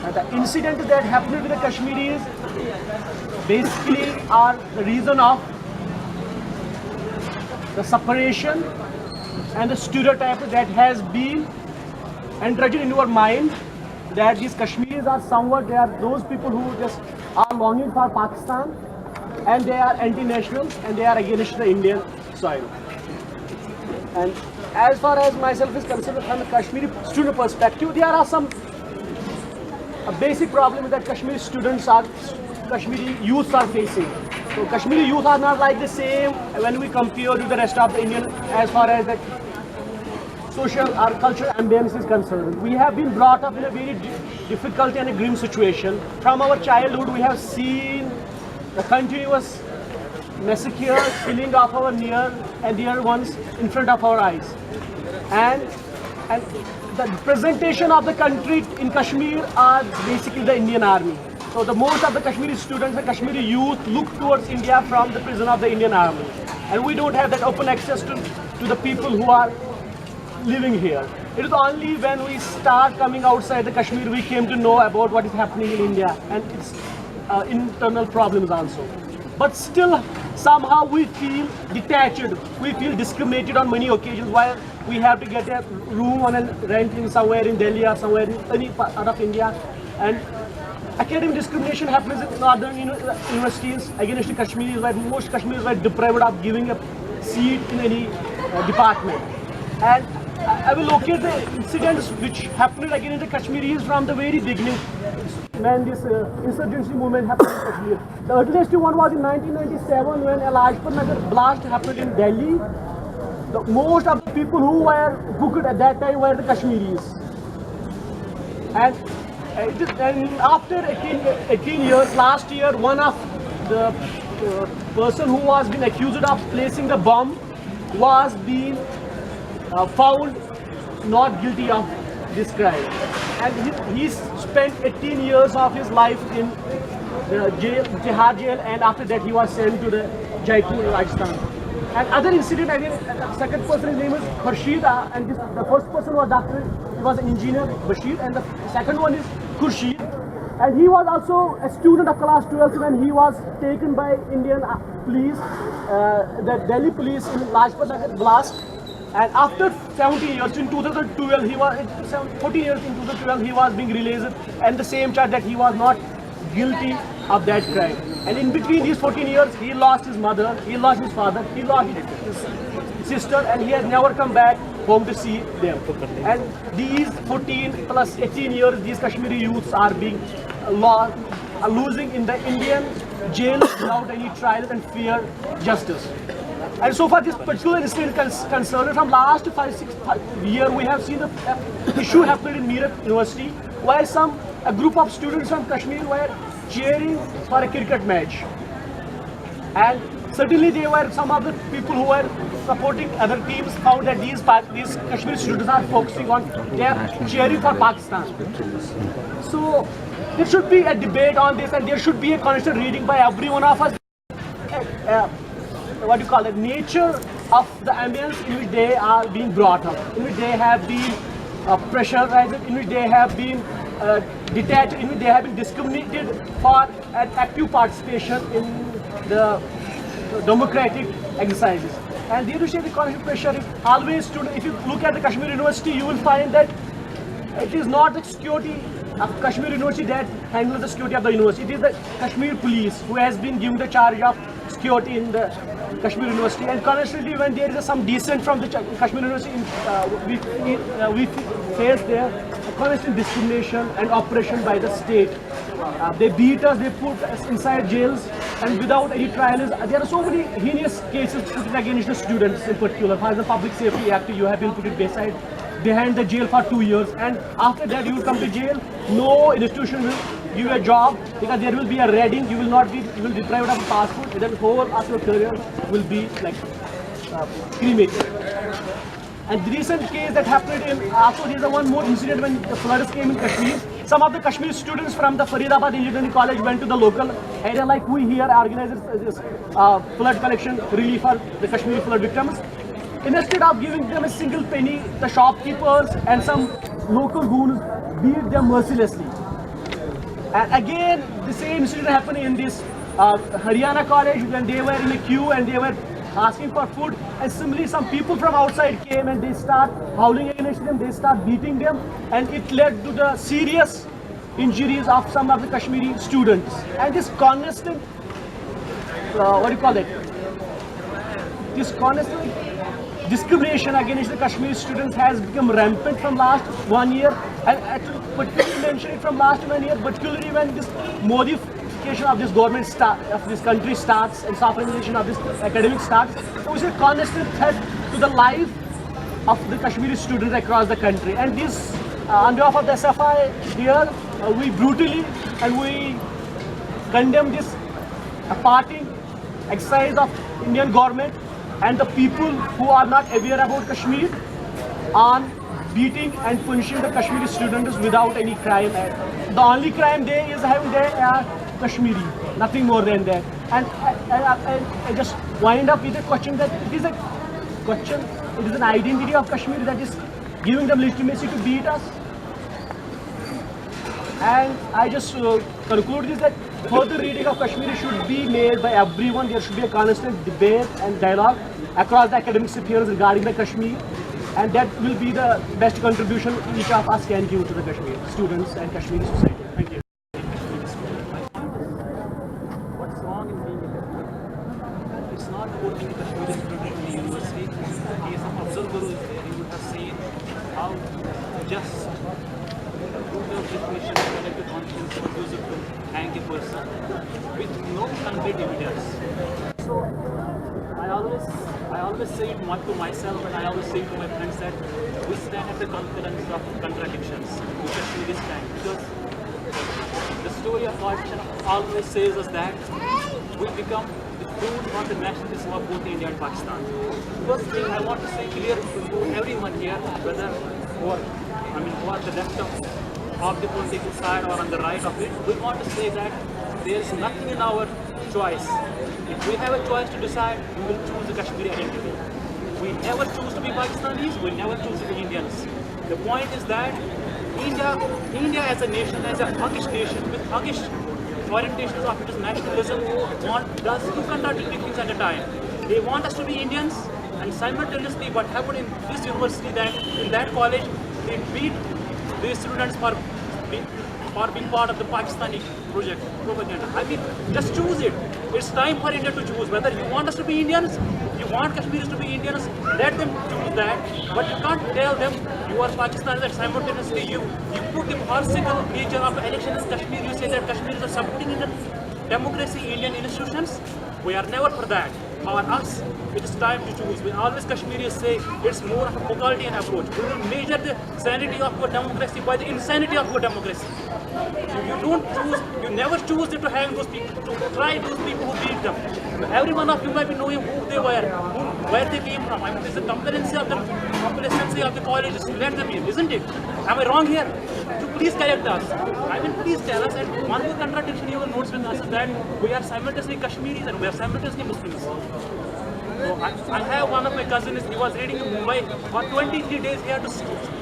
The incidents that happened with the Kashmiris basically are the reason of the separation and the stereotype that has been entrenched in your mind that these Kashmiris are somewhat, they are those people who just are longing for Pakistan and they are anti-national and they are against the Indian soil. And as far as myself is concerned, from a Kashmiri student perspective, there are some basic problems that Kashmiri students are, Kashmiri youths are facing. So Kashmiri youth are not like the same when we compare with the rest of the Indian as far as the social or cultural ambience is concerned. We have been brought up in a very difficult and a grim situation. From our childhood, we have seen the continuous massacre, killing of our near and dear ones in front of our eyes. And the representation of the country in Kashmir are basically the Indian army. So the most of the Kashmiri students, the Kashmiri youth look towards India from the prison of the Indian army. And we don't have that open access to the people who are living here. It is only when we start coming outside the Kashmir we came to know about what is happening in India and its internal problems also. But still, somehow we feel detached, we feel discriminated on many occasions while we have to get a room on a rent in somewhere in Delhi or somewhere in any part of India. And academic discrimination happens in northern universities against the Kashmiris, where most Kashmiris were deprived of giving a seat in any department. And I will locate the incidents which happened against the Kashmiris from the very beginning when this insurgency movement happened in Kashmir. The earliest one was in 1997 when a Lajpat Nagar blast happened in Delhi. Most of the people who were booked at that time were the Kashmiris. And after 18 years, last year, one of the person who was being accused of placing the bomb was being found not guilty of this crime. And he spent 18 years of his life in the jail, Tihar jail, and after that he was sent to the Jaipur, Rajasthan. And other incident, I think, the second person's name is Khurshid, and the first person was doctor, he was an engineer, Bashir, and the second one is Khurshid. And he was also a student of class 12 when he was taken by Indian police, the Delhi police in Lajpat Nagar blast. And after 17 years, in 2012, he was 14 years in 2012, he was being released, and the same charge that he was not guilty of that crime. And in between these 14 years, he lost his mother, he lost his father, he lost his sister, and he has never come back home to see them. And these 14 plus 18 years, these Kashmiri youths are being losing in the Indian jail without any trial and fair justice. And so far, this particular incident concerned from last 5-6 years, we have seen the issue happened in Meerut University, where a group of students from Kashmir were cheering for a cricket match. And certainly they were some of the people who were supporting other teams found that these Kashmiri students are focusing on, they are cheering for Pakistan. So there should be a debate on this, and there should be a constant reading by every one of us. What do you call it, nature of the ambience in which they are being brought up, in which they have been pressurized, in which they have been detached, in which they have been discriminated for an active participation in the democratic exercises. And the constant pressure is always to, if you look at the Kashmir University, you will find that it is not the security of Kashmir University that handles the security of the university. It is the Kashmir police who has been given the charge of security in the Kashmir University. And constantly when there is some dissent from the Kashmir University, we face there a constant discrimination and oppression by the state. They beat us, they put us inside jails, and without any trials. There are so many heinous cases put against the students in particular. For the Public Safety Act, you have been put behind the jail for 2 years, and after that you will come to jail. No institution will give you a job because there will be a raiding. You will be deprived of a passport. Then whole of your career will be like cremated. And the recent case that happened in, also there is one more incident when the floods came in Kashmir. Some of the Kashmir students from the Faridabad Engineering College went to the local area, like we here organized this flood collection relief for the Kashmiri flood victims. Instead of giving them a single penny, the shopkeepers and some local goons beat them mercilessly. And again, the same incident happened in this Haryana college when they were in a queue and they were asking for food. And similarly, some people from outside came and they start howling against them, they start beating them, and it led to the serious injuries of some of the Kashmiri students. And this constant, what do you call it? This constant discrimination against the Kashmiri students has become rampant from last 1 year, and actually particularly mention it from last 1 year, particularly when this modification of this government of this country starts and sovereignization of this academic starts. So it's a constant threat to the life of the Kashmiri students across the country. And this, on behalf of the SFI here, we brutally and we condemn this apartheid exercise of Indian government and the people who are not aware about Kashmir on beating and punishing the Kashmiri students without any crime. The only crime they is having they are Kashmiri, nothing more than that. And I just wind up with a question that it is a question, it is an identity of Kashmir that is giving them legitimacy to beat us. And I just conclude this that further reading of Kashmiri should be made by everyone. There should be a constant debate and dialogue across the academic spheres regarding the Kashmir, and that will be the best contribution each of us can give to the Kashmir students and Kashmiri society. Thank you. What's wrong in being a Kashmiri? It's not about being a Kashmiri student in the university. The case of Afzal Guru is there. You would have seen how just brutal definition of collective conscience was used to hang a person with no concrete evidence. So I always say it not to myself, but I always say to my friends that we stand at the confluence of contradictions. We Kashmiri stand because the story of partition always says us that we become the fruit of the nationalism of both India and Pakistan. First thing I want to say clear to everyone here, whether who are the left of the political side or on the right of it, we want to say that there is nothing in our choice. If we have a choice to decide, we will choose the Kashmiri identity. We never choose to be Pakistanis, we never choose to be Indians. The point is that India as a nation, as a huggish nation with huggish orientations of its nationalism, does two contradictory things at a time. They want us to be Indians, and simultaneously what happened in this university, that in that college, they beat these students for being part of the Pakistani project propaganda. I mean, just choose it. It's time for India to choose whether you want us to be Indians, you want Kashmiris to be Indians, let them choose that. But you can't tell them you are Pakistanis and simultaneously you put the farcical nature of elections in Kashmir. You say that Kashmiris are supporting Indian democracy, Indian institutions. We are never for that. For us, it is time to choose. We always Kashmiris say it's more of a Mughalian approach. We will measure the sanity of our democracy by the insanity of our democracy. You don't choose, you never choose to hang those people, to try those people who beat them. Every one of you might be knowing who they were, where they came from. I mean, it's the complacency of the colleges. Let them in, isn't it? Am I wrong here? So please correct us. I mean, please tell us. And one more contradiction you will notice with us is that we are simultaneously Kashmiris and we are simultaneously Muslims. So I have one of my cousins, he was reading in Mumbai. For 23 days he had to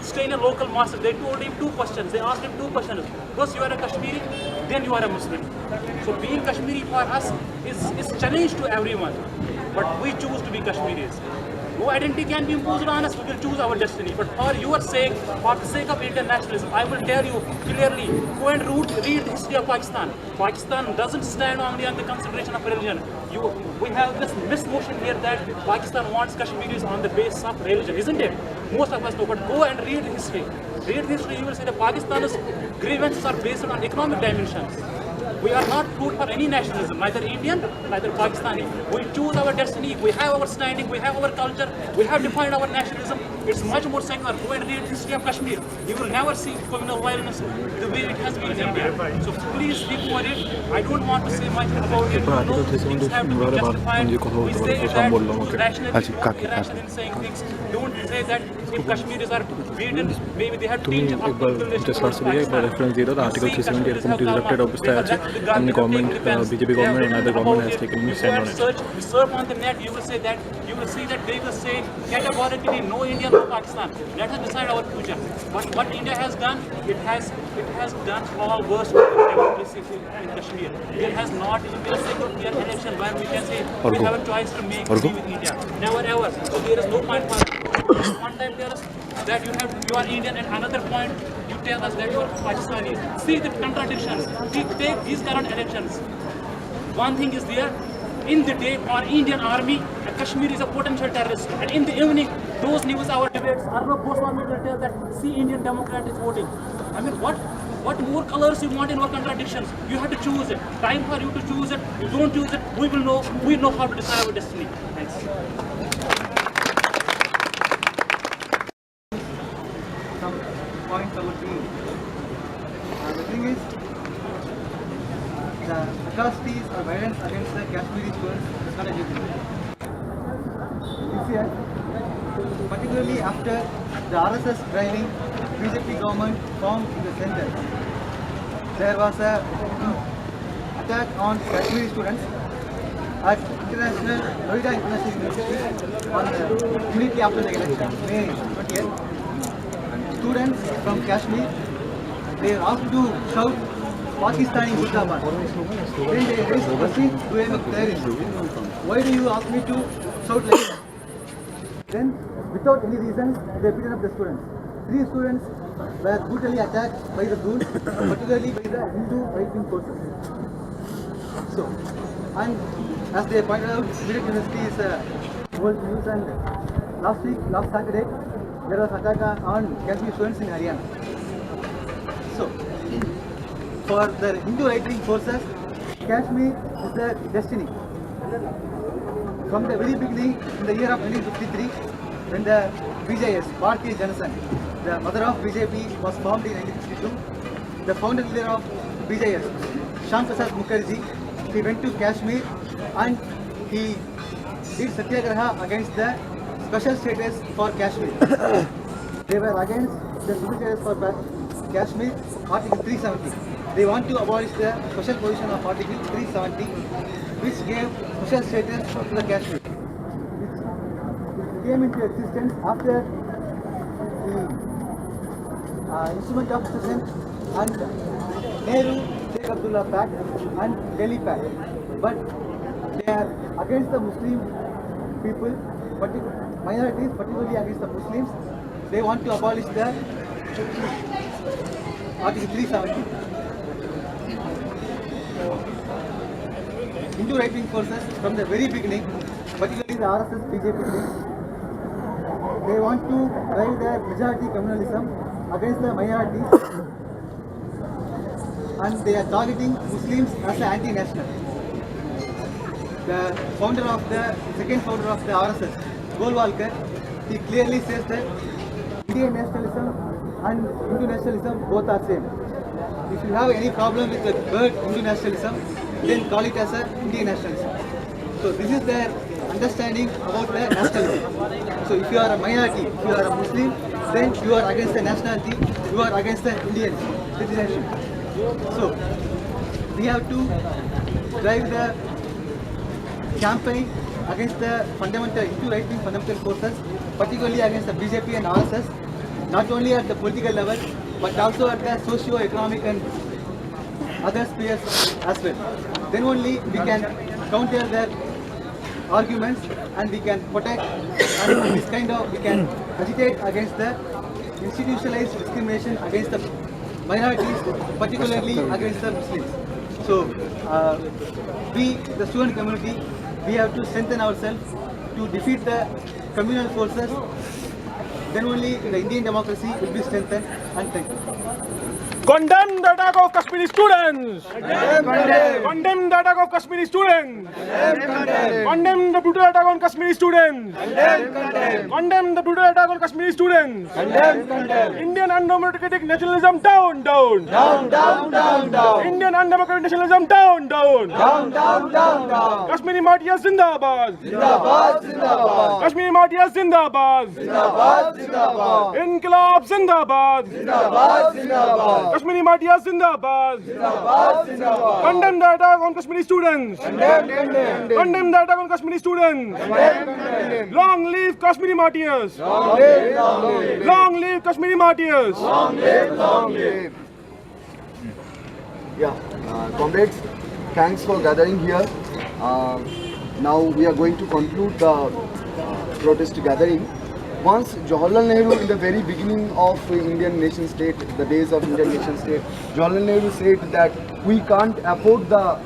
stay in a local mosque. They told him two questions. They asked him two questions. First, you are a Kashmiri, then you are a Muslim. So being Kashmiri for us is challenge to everyone. But we choose to be Kashmiris. No identity can be imposed on us, we will choose our destiny. But for your sake, for the sake of Indian nationalism, I will tell you clearly, go and read the history of Pakistan. Pakistan doesn't stand only on the consideration of religion. We have this misnotion here that Pakistan wants Kashmiris on the basis of religion, isn't it? Most of us know, but go and read the history. Read the history, you will see that Pakistan's grievances are based on economic dimensions. We are not fruit for any nationalism, neither Indian, neither Pakistani. We choose our destiny, we have our standing, we have our culture, we have defined our nationalism. It's much more secular. Go and read the history of Kashmir. You will never see communal violence the way it has been in India. So please think about it. I don't want to say much about it. No, things have to be justified. We say that rationally, irrational in saying things. Don't say that if Kashmiris are beaten, maybe they have to change একবার just search দিয়ে একবার reference দিয়ে দাও article 378 এরকম directed অবস্থায় আছে the government, government, depends. BJP government and other government has About it. taken If stand you on it. search on the net, you will see that they will say categorically no India, no Pakistan. Let us decide our future. But what India has done, it has done all worst democracy in Kashmir. There has not even been a single clear election where we can say we have a choice to make with India. Never ever. So there is no point for one time tell us that you are Indian, and another point you tell us that you are Pakistani. See the contradictions. See, take these current elections. One thing is there, in the day our Indian army, Kashmir is a potential terrorist, and in the evening, those news hour debates, Arnab Goswami will tell that see Indian Democrat is voting. I mean, what more colors you want in our contradictions? You have to choose it. Time for you to choose it. You don't choose it, we know how to decide our destiny. Thanks. Some points about me. The thing is, the atrocities or violence against the Kashmiri students is not a new thing. This year, particularly after the RSS driving BJP government formed in the center, there was a attack on Kashmiri students at Noida International University on the immediately after the election, May 20th. Students from Kashmir, they are asked to shout Pakistani Zindabad. Then they raised the question, do I am a terrorist? Why do you ask me to shout like that? Then, without any reasons, they beaten up the students. 3 students were brutally attacked by the goons, particularly by the Hindu right-wing forces. So, and as they pointed out, Meerut University is a world news, and last Saturday, there was attack on Kashmir students in Haryana. So, for the Hindu right-wing forces, Kashmir is their destiny. From the very beginning, in the year of 1953, when the BJS, Bharatiya Janasangh, the mother of BJP, was formed in 1952, the founder leader of BJS, Shyam Prasad Mukherjee, he went to Kashmir and he did satyagraha against the special status for Kashmir. They were against the special status for Kashmir, Article 370. They want to abolish the special position of Article 370, which gave special status to the Kashmir. It came into existence after the Instrument of President and Nehru Sheikh Abdullah Pact and Delhi Pact. But they are against the Muslim people, minorities, particularly against the Muslims. They want to abolish the Article 370. Hindu right-wing forces from the very beginning, particularly the RSS BJP thing, they want to drive their majority communalism against the minorities, and they are targeting Muslims as an anti-national. The second founder of the RSS, Golwalkar, he clearly says that Indian nationalism and Hindu nationalism both are same. If you have any problem with the word Hindu nationalism, then call it as a Indian nationalism. So this is their understanding about the nationalism. So if you are a minority, if you are a Muslim, then you are against the nationality, you are against the Indian citizenship. So we have to drive the campaign against the fundamental, Hindu right-wing fundamental forces, particularly against the BJP and RSS, not only at the political level, but also at the socio-economic and other spheres as well. Then only we can counter their arguments and we can protect and this kind of, we can agitate against the institutionalized discrimination against the minorities, particularly against the Muslims. So we, the student community, we have to strengthen ourselves to defeat the communal forces. Then only the Indian democracy will be strengthened, and thank you. Condemn the attack of Kashmiri students! Condemn the attack of Kashmiri students! Condemn the brutal attack on Kashmiri students! Condemn the brutal attack on Kashmiri students! Indian undemocratic nationalism down! Indian non-democratic nationalism down, down. Down, down, down, down. Kashmiri Martyrs Zindabad. Zindabad, Zindabad. Kashmiri Martyrs Zindabad. Zindabad, Zindabad. Inqilab Zindabad. Zindabad, Zindabad. Kashmiri Martyrs Zindabad. Zindabad, Zindabad. Condemn the attack on Kashmiri students. Condemn, condemn. Condemn the attack on Kashmiri students. Condemn, condemn. Long live Kashmiri Martyrs. Long live, long live. Long live Kashmiri Martyrs. Long live, long live. Yeah, comrades, thanks for gathering here. Now we are going to conclude the protest gathering. Once Jawaharlal Nehru, in the very beginning of Indian nation state, the days of Indian nation state, Jawaharlal Nehru said that we can't afford the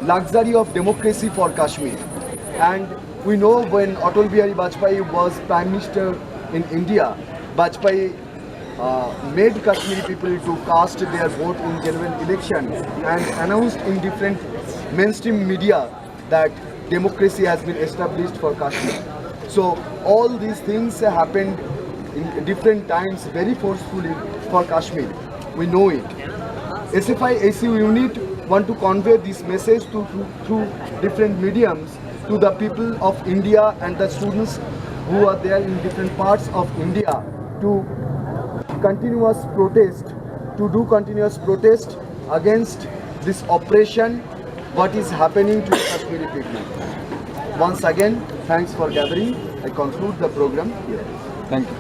luxury of democracy for Kashmir. And we know when Atal Bihari Vajpayee was Prime Minister in India, Vajpayee made Kashmiri people to cast their vote in general election and announced in different mainstream media that democracy has been established for Kashmir. So all these things happened in different times very forcefully for Kashmir. We know it. SFI ACU unit want to convey this message through different mediums to the people of India and the students who are there in different parts of India to continuous protest against this oppression what is happening to the Kashmiri people. Once again, thanks for gathering. I conclude the program here. Thank you.